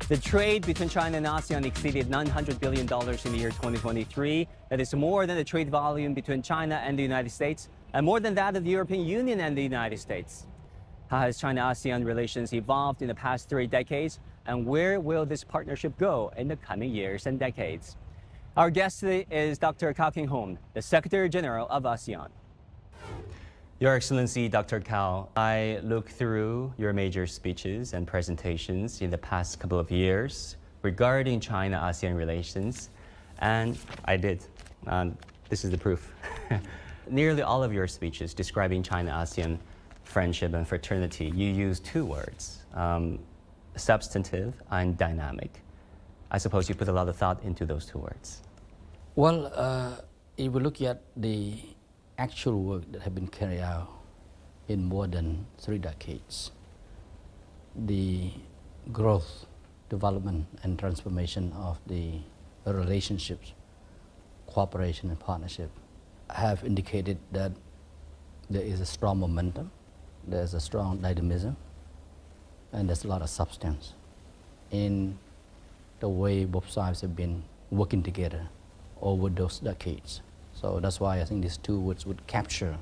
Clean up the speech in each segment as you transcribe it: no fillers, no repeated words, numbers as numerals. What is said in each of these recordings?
The trade between China and ASEAN exceeded $900 billion in the year 2023. That is more than the trade volume between China and the United States, and more than that of the European Union and the United States. How has China-ASEAN relations evolved in the past 3 decades, and where will this partnership go in the coming years and decades? Our guest today is Dr. Kao Kim Hourn, the Secretary General of ASEAN. Your Excellency, Dr. Kao, I looked through your major speeches and presentations in the past couple of years regarding China-ASEAN relations, and I did. This is the proof. Nearly all of your speeches describing China-ASEAN friendship and fraternity, you use 2 words, substantive and dynamic. I suppose you put a lot of thought into those 2 words. Well, if we look at the actual work that have been carried out in more than 3 decades, the growth, development, and transformation of the relationships, cooperation, and partnership have indicated that there is a strong momentum, there's a strong dynamism, and there's a lot of substance in the way both sides have been working together over those decades. So that's why I think these 2 words would capture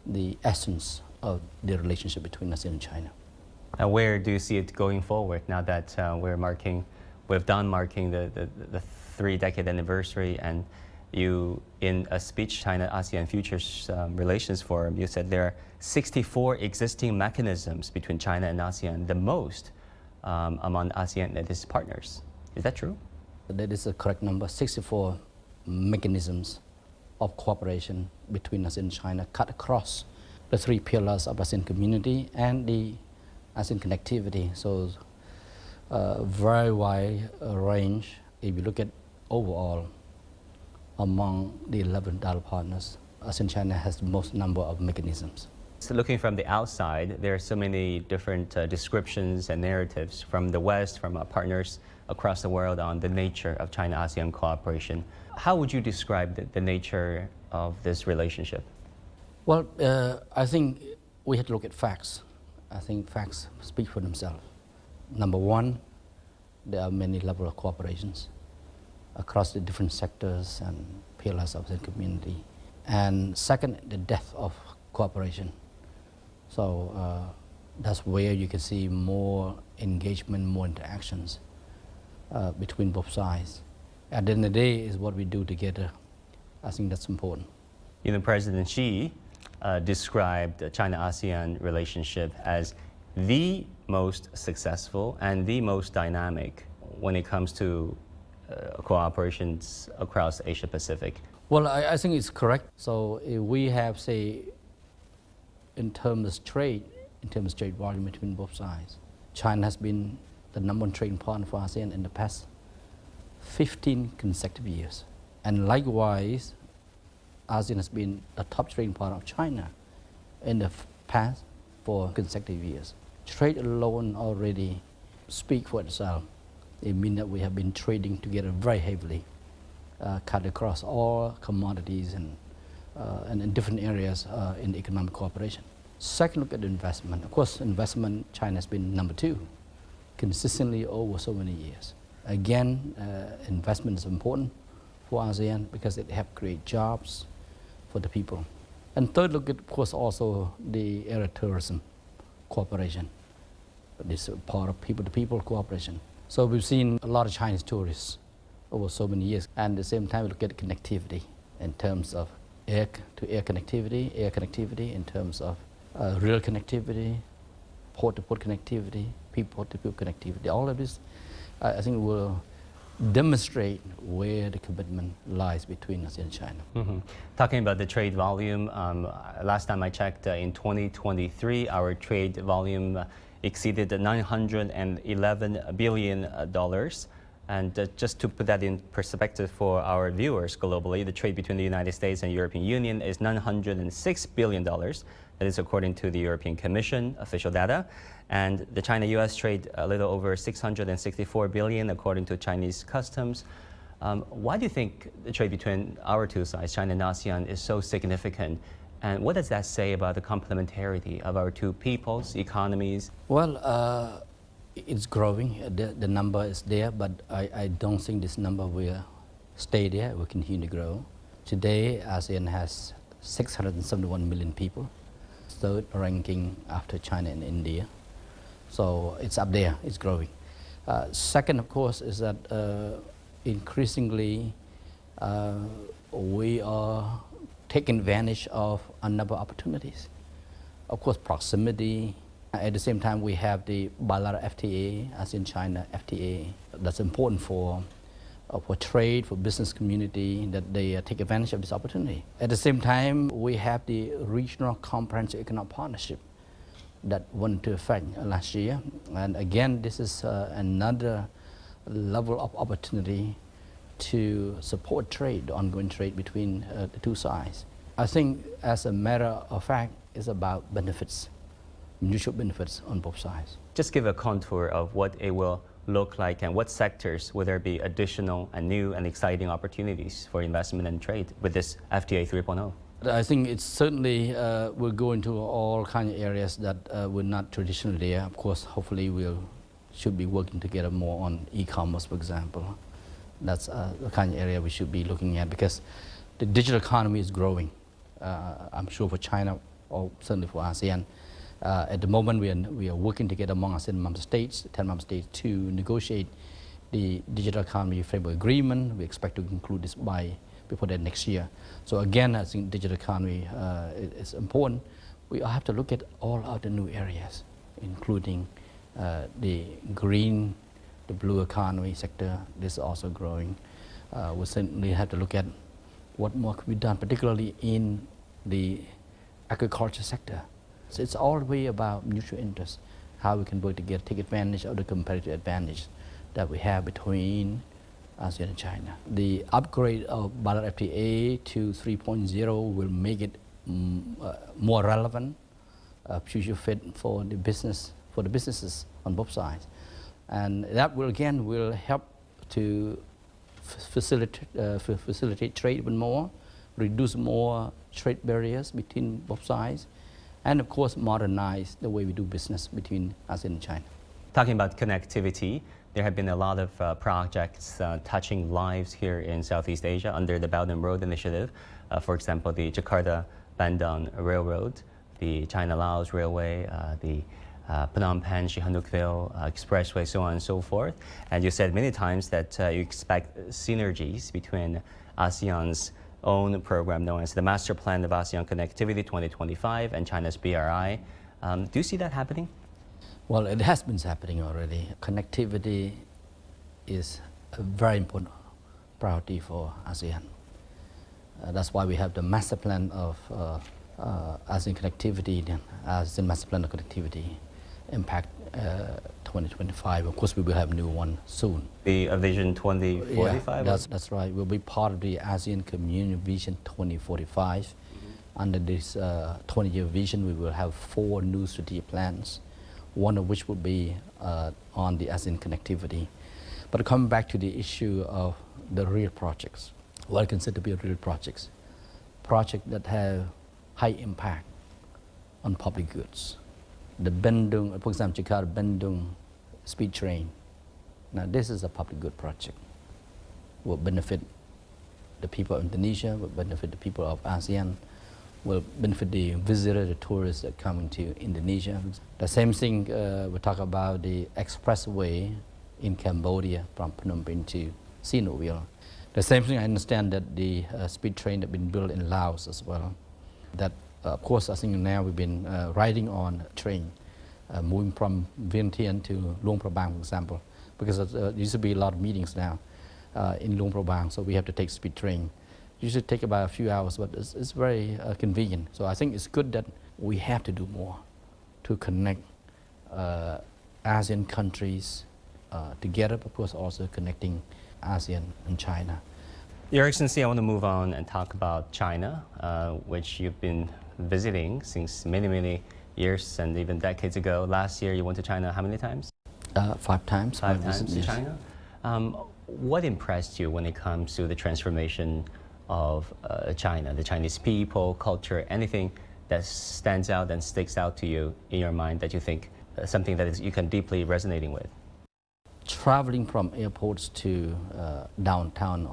the essence of the relationship between ASEAN and China. And where do you see it going forward now that we've done marking the 3-decade anniversary, and you, in a speech, China-ASEAN Futures Relations Forum, you said there are 64 existing mechanisms between China and ASEAN, the most among ASEAN and its partners. Is that true? That is a correct number, 64 mechanisms of cooperation between ASEAN and China cut across the 3 pillars of ASEAN community and the ASEAN connectivity. So very wide range. If you look at overall, among the 11 dialogue partners, ASEAN and China has the most number of mechanisms. So looking from the outside, there are so many different descriptions and narratives from the West, from our partners across the world on the nature of China-ASEAN cooperation. How would you describe the nature of this relationship? Well, I think we have to look at facts. I think facts speak for themselves. Number one, there are many levels of cooperations across the different sectors and pillars of the community. And second, the depth of cooperation. So that's where you can see more engagement, more interactions between both sides. At the end of the day, is what we do together. I think that's important. You know, President Xi described the China-ASEAN relationship as the most successful and the most dynamic when it comes to cooperations across Asia-Pacific. Well, I think it's correct. So if we have, say, in terms of trade volume between both sides, China has been the #1 trading partner for ASEAN in the past 15 consecutive years. And likewise, ASEAN has been the top trading partner of China in the past 4 consecutive years. Trade alone already speaks for itself. It means that we have been trading together very heavily, cut across all commodities and in different areas in economic cooperation. Second, look at investment. Of course, investment, China has been #2 consistently over so many years. Again, investment is important for ASEAN because it helps create jobs for the people. And third, look at, of course, also the area of tourism cooperation. This is part of people-to-people cooperation. So we've seen a lot of Chinese tourists over so many years. And at the same time, we look at connectivity in terms of air-to-air connectivity in terms of rail connectivity, port-to-port connectivity, people-to-people connectivity. All of this, I think, will demonstrate where the commitment lies between ASEAN and China. Mm-hmm. Talking about the trade volume, last time I checked, in 2023, our trade volume exceeded $911 billion. And just to put that in perspective for our viewers globally, the trade between the United States and European Union is $906 billion. That is according to the European Commission official data. And the China-US trade a little over $664 billion according to Chinese customs. Why do you think the trade between our 2 sides, China and ASEAN, is so significant? And what does that say about the complementarity of our 2 peoples, economies? Well, It's growing. The number is there, but I don't think this number will stay there. It will continue to grow. Today, ASEAN has 671 million people, third ranking after China and India. So it's up there, it's growing. Second, of course, is that increasingly we are taking advantage of a number of opportunities. Of course, proximity. At the same time, we have the bilateral FTA, ASEAN-China FTA. That's important for trade, for business community, that they take advantage of this opportunity. At the same time, we have the regional comprehensive economic partnership that went into effect last year. And again, this is another level of opportunity to support trade, the ongoing trade between the two sides. I think, as a matter of fact, it's about benefits, mutual benefits on both sides. Just give a contour of what it will look like and what sectors will there be additional and new and exciting opportunities for investment and trade with this FTA 3.0? I think it certainly will go into all kinds of areas that were not traditionally there. Of course, hopefully should be working together more on e-commerce, for example. That's the kind of area we should be looking at, because the digital economy is growing. I'm sure for China, or certainly for ASEAN. At the moment, we are working together among ASEAN member states, 10 member states, to negotiate the digital economy framework agreement. We expect to conclude this before that next year. So again, I think digital economy is important. We have to look at all other new areas, including the green, the blue economy sector. This is also growing. We certainly have to look at what more could be done, particularly in the agriculture sector. So it's all the way about mutual interest, how we can work together, take advantage of the competitive advantage that we have between ASEAN and China. The upgrade of bilateral FTA to 3.0 will make it more relevant, future fit for the businesses on both sides, and that will help to facilitate trade even more, reduce more trade barriers between both sides, and of course modernize the way we do business between ASEAN and China. Talking about connectivity, there have been a lot of projects touching lives here in Southeast Asia under the Belt and Road Initiative. For example, the Jakarta-Bandung Railroad, the China-Laos Railway, the Phnom Penh-Sihanoukville Expressway, so on and so forth. And you said many times that you expect synergies between ASEAN's own program known as the Master Plan of ASEAN Connectivity 2025 and China's BRI. Do you see that happening? Well, it has been happening already. Connectivity is a very important priority for ASEAN. That's why we have the Master Plan of ASEAN Connectivity, ASEAN Master Plan of Connectivity Impact 2025. Of course, we will have a new one soon. The Vision 2045? Yeah, that's right. We'll be part of the ASEAN Community Vision 2045. Under this 20-year vision, we will have 4 new strategic plans, one of which will be on the ASEAN connectivity. But coming back to the issue of the real projects, what I consider to be real projects that have high impact on public goods. The Bandung, for example, Jakarta-Bandung speed train. Now this is a public good project. Will benefit the people of Indonesia, will benefit the people of ASEAN, will benefit the visitors, the tourists that are coming to Indonesia. The same thing, we talk about the expressway in Cambodia from Phnom Penh to Sihanoukville. The same thing, I understand that the speed train that been built in Laos as well. That, of course, I think now we've been riding on a train, moving from Vientiane to Luang Prabang, for example, because there used to be a lot of meetings now in Luang Prabang, so we have to take speed train. Usually take about a few hours, but it's very convenient. So I think it's good that we have to do more to connect ASEAN countries together, of course also connecting ASEAN and China. Your Excellency, I want to move on and talk about China, which you've been visiting since many, many years and even decades ago. Last year you went to China how many times? 5 times. 5 times to China. What impressed you when it comes to the transformation of China, the Chinese people, culture, anything that stands out and sticks out to you in your mind that you think something that you can deeply resonating with? Traveling from airports to downtown,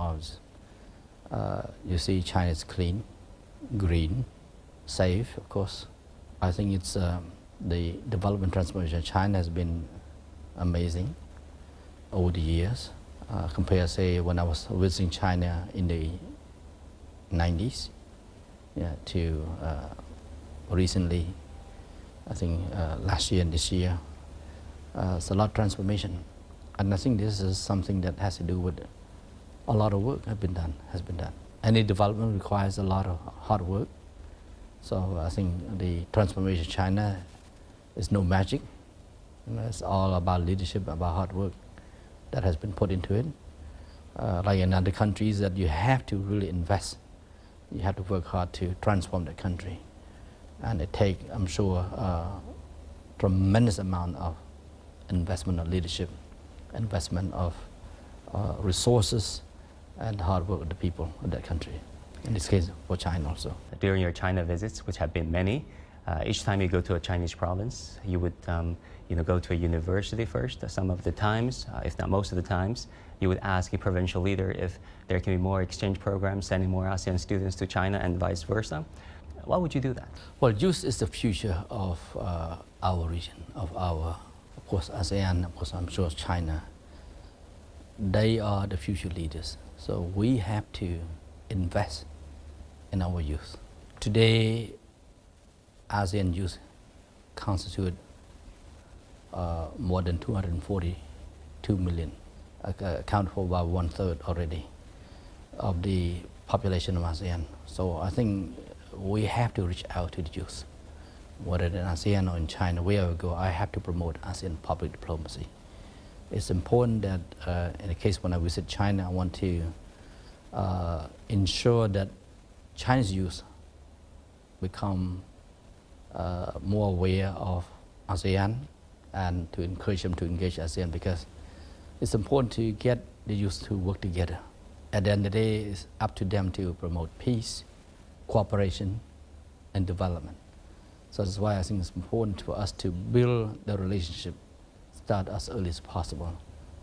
you see China is clean, green, safe, of course. I think it's the development transformation of China has been amazing over the years. Compared, say, when I was visiting China in the 90s, to recently, I think last year and this year, it's a lot of transformation. And I think this is something that has to do with a lot of work has been done. Any development requires a lot of hard work. So I think the transformation of China is no magic. It's all about leadership, about hard work that has been put into it. Like in other countries that you have to really invest. You have to work hard to transform the country. And it takes, I'm sure, a tremendous amount of investment of leadership, investment of resources, and hard work of the people of that country. In this case, for China also. During your China visits, which have been many, each time you go to a Chinese province, you would go to a university first. Some of the times, if not most of the times, you would ask a provincial leader if there can be more exchange programs, sending more ASEAN students to China and vice versa. Why would you do that? Well, youth is the future of our region, of course, ASEAN, of course, I'm sure China. They are the future leaders. So we have to invest in our youth. Today, ASEAN youth constitute more than 242 million, account for about 1/3 already of the population of ASEAN. So I think we have to reach out to the youth, whether in ASEAN or in China, wherever we go. I have to promote ASEAN public diplomacy. It's important that in the case when I visit China, I want to ensure that Chinese youth become more aware of ASEAN and to encourage them to engage ASEAN, because it's important to get the youth to work together. At the end of the day, it's up to them to promote peace, cooperation, and development. So that's why I think it's important for us to build the relationship, start as early as possible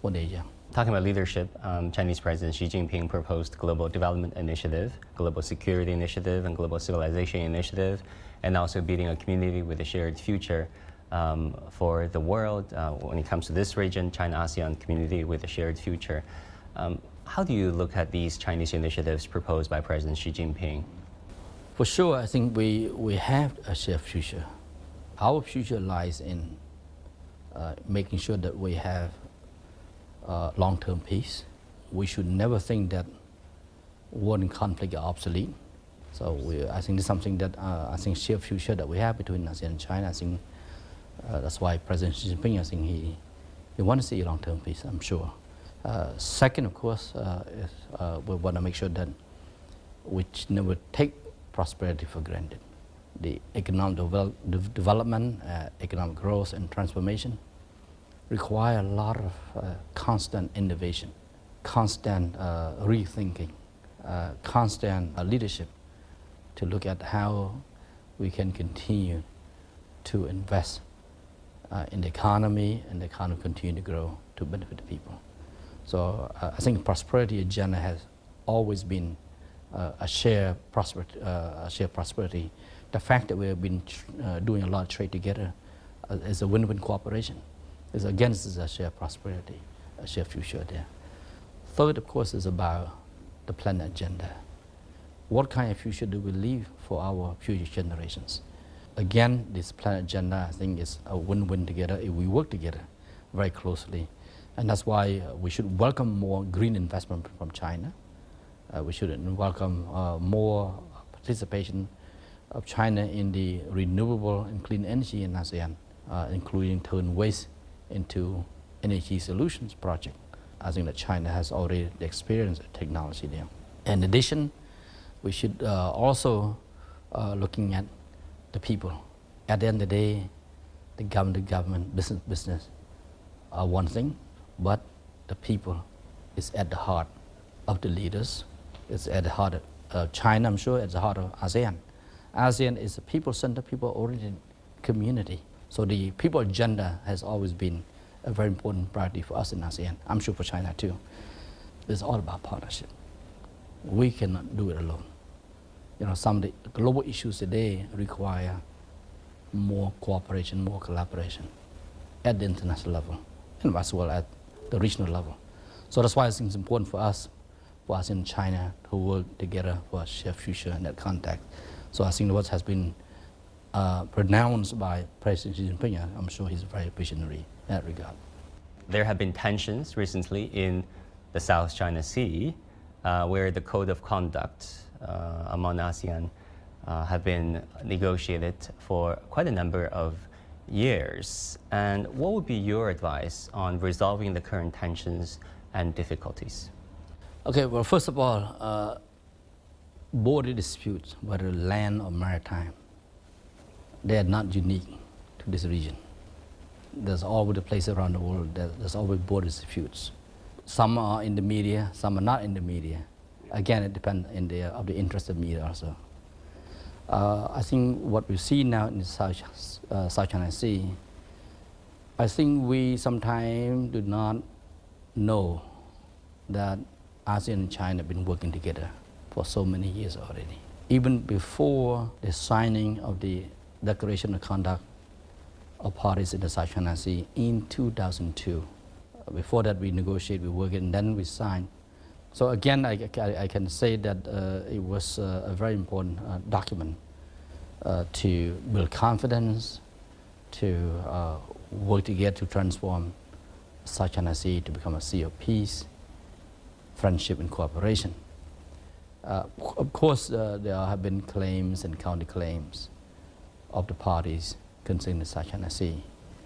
when they're young. Talking about leadership, Chinese President Xi Jinping proposed Global Development Initiative, Global Security Initiative, and Global Civilization Initiative, and also building a community with a shared future for the world. When it comes to this region, China-ASEAN community with a shared future. How do you look at these Chinese initiatives proposed by President Xi Jinping? For sure, I think we have a shared future. Our future lies in making sure that we have long-term peace. We should never think that war and conflict are obsolete. So I think this is something that I think shared future that we have between ASEAN and China. I think that's why President Xi Jinping, I think he wants to see long-term peace, I'm sure. Second, of course, is we want to make sure that we never take prosperity for granted. The economic development, economic growth and transformation require a lot of constant innovation, constant rethinking, constant leadership to look at how we can continue to invest in the economy, and the economy continue to grow to benefit the people. So I think the prosperity agenda has always been a shared prosperity. The fact that we have been doing a lot of trade together is a win-win cooperation. It's a shared prosperity, a shared future there. Third, of course, is about the planet agenda. What kind of future do we leave for our future generations? Again, this planet agenda, I think, is a win-win together if we work together very closely. And that's why we should welcome more green investment from China. We should welcome more participation of China in the renewable and clean energy in ASEAN, including turn waste into energy solutions project. I think that China has already the experience and technology there. In addition, we should also looking at the people. At the end of the day, the government, business are one thing, but the people is at the heart of the leaders. It's at the heart of China, I'm sure, at the heart of ASEAN. ASEAN is a people-centered, people-oriented community. So the people agenda has always been a very important priority for us in ASEAN. I'm sure for China too. It's all about partnership. We cannot do it alone. Some of the global issues today require more cooperation, more collaboration at the international level, and as well at the regional level. So that's why I think it's important for us in China to work together for a shared future in that context. So I think what has been pronounced by President Xi Jinping, I'm sure he's very visionary in that regard. There have been tensions recently in the South China Sea, where the code of conduct among ASEAN have been negotiated for quite a number of years. And what would be your advice on resolving the current tensions and difficulties? Okay, well, first of all, border disputes, whether land or maritime, they are not unique to this region. There's always a place around the world, there's always border disputes. Some are in the media, some are not in the media. Again, it depends of the interest of media also. I think what we see now in the South China Sea, I think we sometimes do not know that ASEAN and China have been working together for so many years already. Even before the signing of the Declaration of Conduct of Parties in the South China Sea in 2002. Before that we negotiated, we worked, and then we signed. So again, I can say that it was a very important document to build confidence, to work together to transform South China Sea to become a sea of peace, friendship and cooperation. Of course, there have been claims and counterclaims of the parties concerning the South China Sea.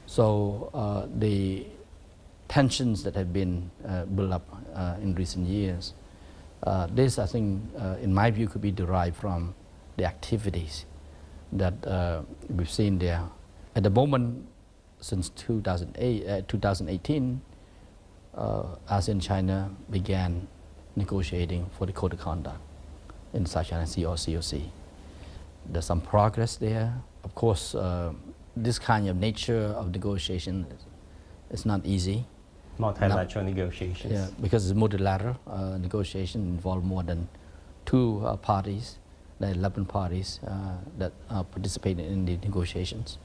So the tensions that have been built up in recent years, this I think, in my view, could be derived from the activities that we've seen there. At the moment, since 2018, ASEAN and China began negotiating for the Code of Conduct in South China Sea or COC. There's some progress there. Of course, this kind of nature of negotiation is not easy. Multilateral negotiations. Yeah, because it's multilateral negotiation involve more than two parties, the 11 parties that are participating in the negotiations.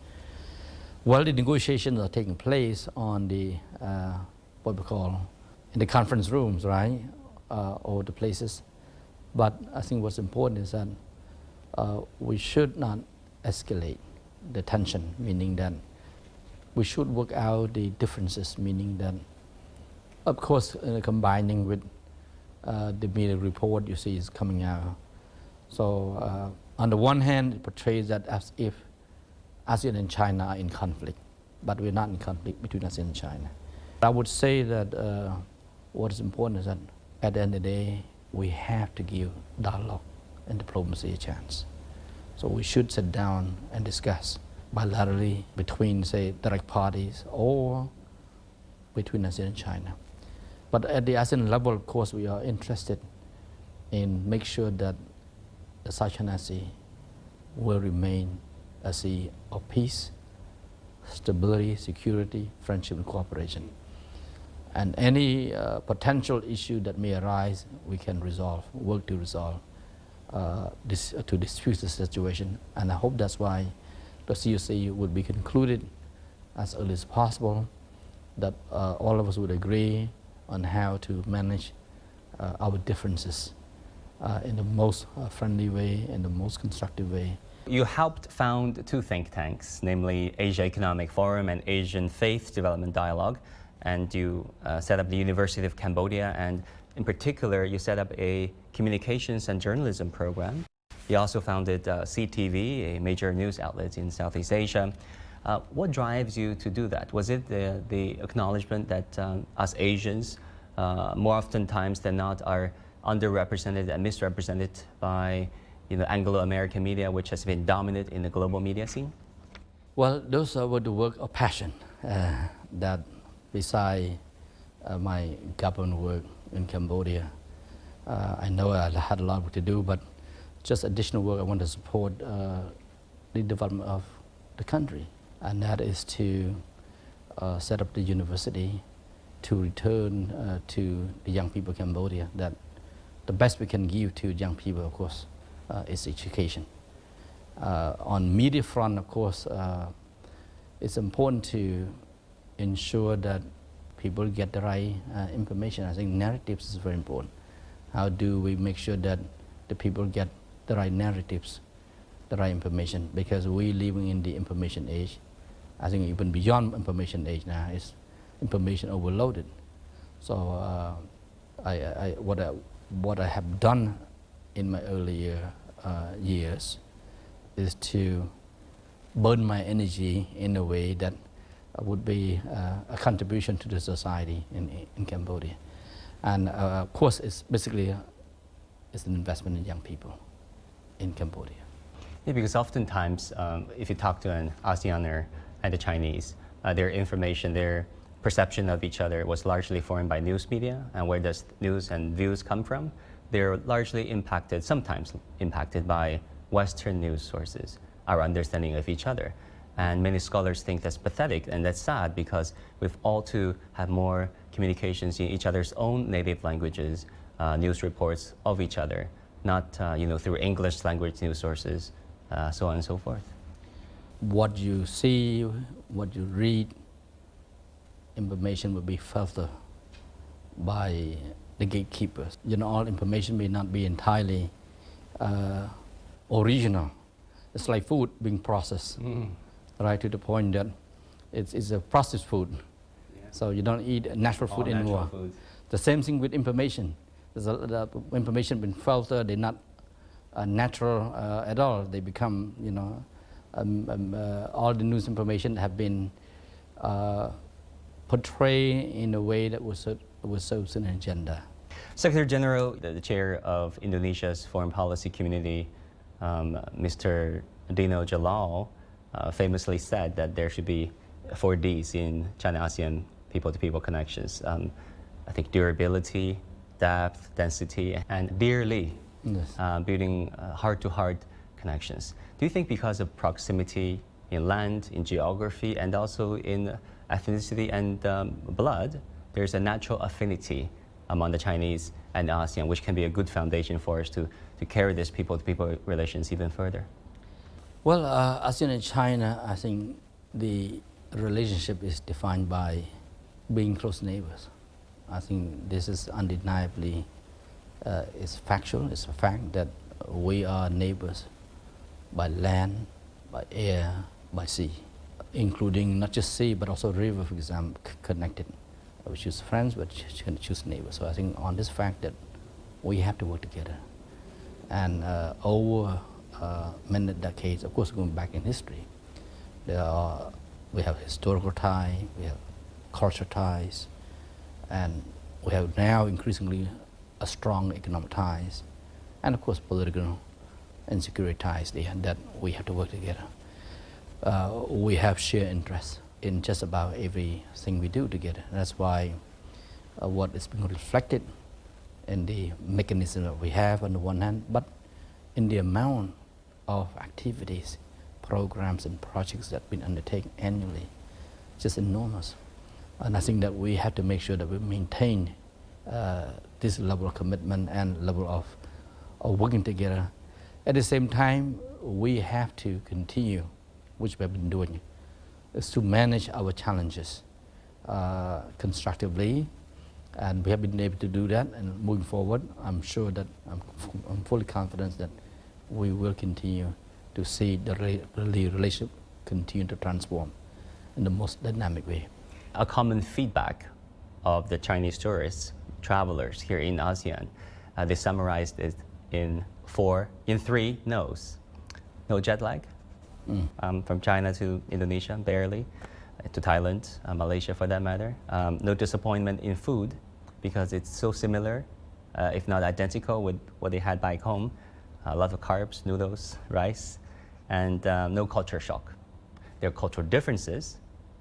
Well, the negotiations are taking place on the, what we call, in the conference rooms, right, or the places. But I think what's important is that we should not escalate the tension, meaning that we should work out the differences, meaning that, of course, combining with the media report you see is coming out. So on the one hand, it portrays that as if ASEAN and China are in conflict, but we're not in conflict between ASEAN and China. I would say that what is important is that at the end of the day, we have to give dialogue and diplomacy a chance. So we should sit down and discuss bilaterally between, say, direct parties or between ASEAN and China. But at the ASEAN level, of course, we are interested in make sure that the South China Sea will remain a sea of peace, stability, security, friendship, and cooperation. And any potential issue that may arise, we can resolve, work to resolve, to diffuse the situation. And I hope that's why the COC would be concluded as early as possible, that all of us would agree on how to manage our differences in the most friendly way, in the most constructive way. You helped found two think tanks, namely Asia Economic Forum and Asian Faith Development Dialogue, and you set up the University of Cambodia, and in particular, you set up a communications and journalism program. You also founded CTV, a major news outlet in Southeast Asia. What drives you to do that? Was it the acknowledgement that us Asians, more oftentimes than not, are underrepresented and misrepresented by Anglo-American media, which has been dominant in the global media scene? Well, those were the work of passion that, beside my government work in Cambodia, I know I had a lot of work to do, but just additional work, I want to support the development of the country, and that is to set up the university to return to the young people of Cambodia. That the best we can give to young people, of course, is education. On media front, of course, it's important to ensure that people get the right information. I think narratives is very important. How do we make sure that the people get the right narratives, the right information? Because we're living in the information age. I think even beyond information age now, is information overloaded. So what I have done in my earlier years is to burn my energy in a way that would be a contribution to the society in Cambodia. And of course, it's basically it's an investment in young people in Cambodia. Yeah, because oftentimes, if you talk to an ASEANer and the Chinese, their information, their perception of each other was largely formed by news media. And where does news and views come from? They're largely impacted, sometimes impacted by Western news sources, our understanding of each other. And many scholars think that's pathetic and that's sad because we've all to have more communications in each other's own native languages, news reports of each other, not through English language news sources, so on and so forth. What you see, what you read, information will be filtered by the gatekeepers. All information may not be entirely original. It's like food being processed, right to the point that it's a processed food. Yeah. So you don't eat natural food anymore. Food. The same thing with information. The information been filtered. They're not natural at all. They become, all the news information have been portrayed in a way that was serves an agenda. Secretary General, the chair of Indonesia's Foreign Policy Community, Mr. Dino Jalal, famously said that there should be 4 Ds in China-ASEAN people-to-people connections. I think durability, depth, density, and dearly, yes. Building heart-to-heart connections. Do you think because of proximity in land, in geography, and also in ethnicity and blood, there's a natural affinity among the Chinese and ASEAN, which can be a good foundation for us to carry this people-to-people relations even further? Well, ASEAN and China, I think the relationship is defined by being close neighbors. I think this is undeniably, it's factual, it's a fact that we are neighbors by land, by air, by sea, including not just sea, but also river, for example, connected. We choose friends, but we choose neighbors. So I think on this fact that we have to work together. And over many decades, of course, going back in history, we have historical ties, we have cultural ties, and we have now increasingly a strong economic ties, and of course political and security ties there that we have to work together. We have shared interests in just about everything we do together. That's why what is being reflected in the mechanism that we have on the one hand, but in the amount of activities, programs and projects that have been undertaken annually, just enormous. And I think that we have to make sure that we maintain this level of commitment and level of working together. At the same time, we have to continue, which we have been doing, is to manage our challenges constructively, and we have been able to do that. And moving forward, I'm sure that I'm fully confident that we will continue to see the relationship continue to transform in the most dynamic way. A common feedback of the Chinese tourists, travelers here in ASEAN, they summarized it in 3 no's. No jet lag, from China to Indonesia, barely, to Thailand, Malaysia for that matter. No disappointment in food because it's so similar, if not identical with what they had back home. A lot of carbs, noodles, rice, and no culture shock. There are cultural differences,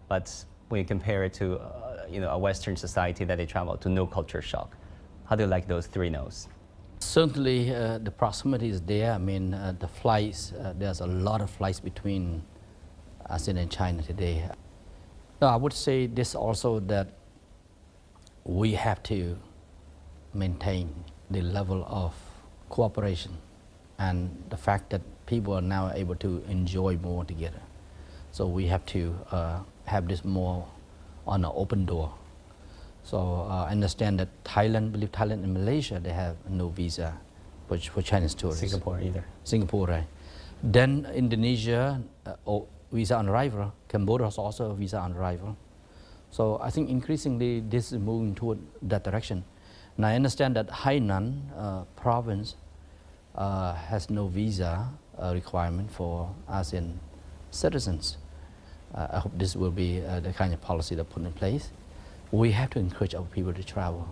but when you compare it to a Western society that they travel to, no culture shock. How do you like those 3 no's? Certainly, the proximity is there. I mean, the flights, there's a lot of flights between ASEAN and China today. No, I would say this also that we have to maintain the level of cooperation and the fact that people are now able to enjoy more together. So we have to have this more on an open door. So I understand that Thailand and Malaysia, they have no visa for Chinese tourists. Singapore either. Singapore, right. Then Indonesia, visa on arrival. Cambodia is also visa on arrival. So I think increasingly this is moving toward that direction. And I understand that Hainan province has no visa requirement for ASEAN citizens. I hope this will be the kind of policy that put in place. We have to encourage our people to travel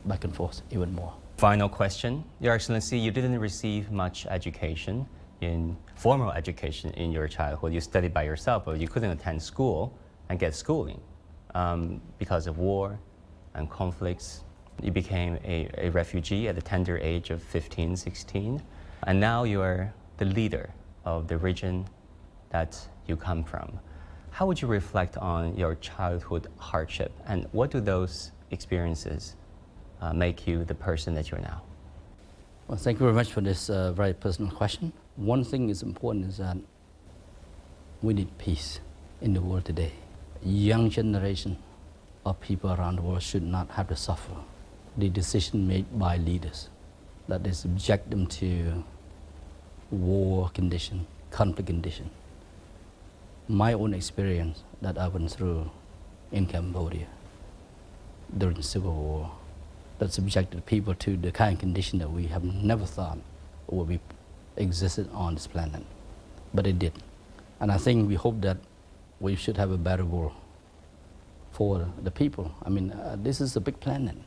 back and forth even more. Final question. Your Excellency, you didn't receive much education, formal education in your childhood. You studied by yourself, but you couldn't attend school and get schooling because of war and conflicts. You became a refugee at the tender age of 15, 16, and now you're the leader of the region that you come from. How would you reflect on your childhood hardship, and what do those experiences make you the person that you're now? Well, thank you very much for this very personal question. One thing is important is that we need peace in the world today. Young generation of people around the world should not have to suffer the decision made by leaders that they subject them to war condition, conflict condition. My own experience that I went through in Cambodia during the Civil War that subjected people to the kind of condition that we have never thought would be existed on this planet, but it did. And I think we hope that we should have a better world for the people. I mean, this is a big planet.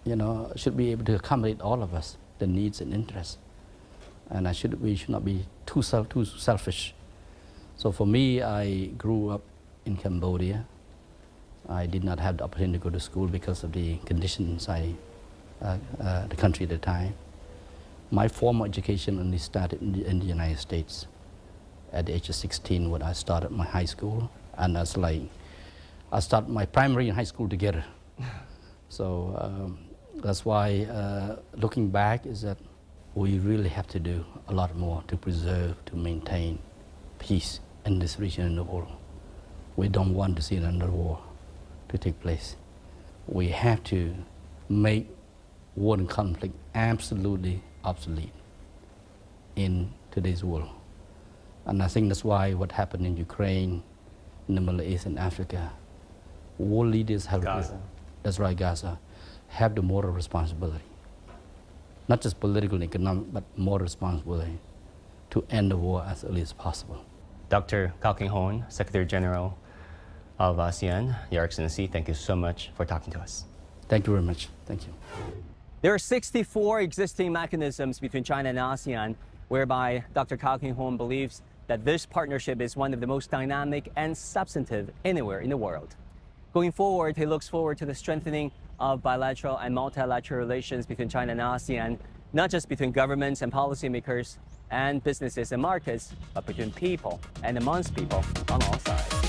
You know, should be able to accommodate all of us, the needs and interests. And we should not be too selfish. So for me, I grew up in Cambodia. I did not have the opportunity to go to school because of the conditions the country at the time. My formal education only started in the United States at the age of 16 when I started my high school. And I started my primary and high school together. So that's why looking back is that we really have to do a lot more to preserve, to maintain peace in this region in the world. We don't want to see another war to take place. We have to make war and conflict absolutely obsolete in today's world. And I think that's why what happened in Ukraine, in the Middle East and Africa, world leaders have Gaza. That's right, Gaza, have the moral responsibility. Not just political and economic, but moral responsibility to end the war as early as possible. Dr. Kao Kim Hourn, Secretary General of ASEAN, Your Excellency, thank you so much for talking to us. Thank you very much. Thank you. There are 64 existing mechanisms between China and ASEAN, whereby Dr. Kao Kim Hourn believes that this partnership is one of the most dynamic and substantive anywhere in the world. Going forward, he looks forward to the strengthening of bilateral and multilateral relations between China and ASEAN, not just between governments and policymakers and businesses and markets, but between people and amongst people on all sides.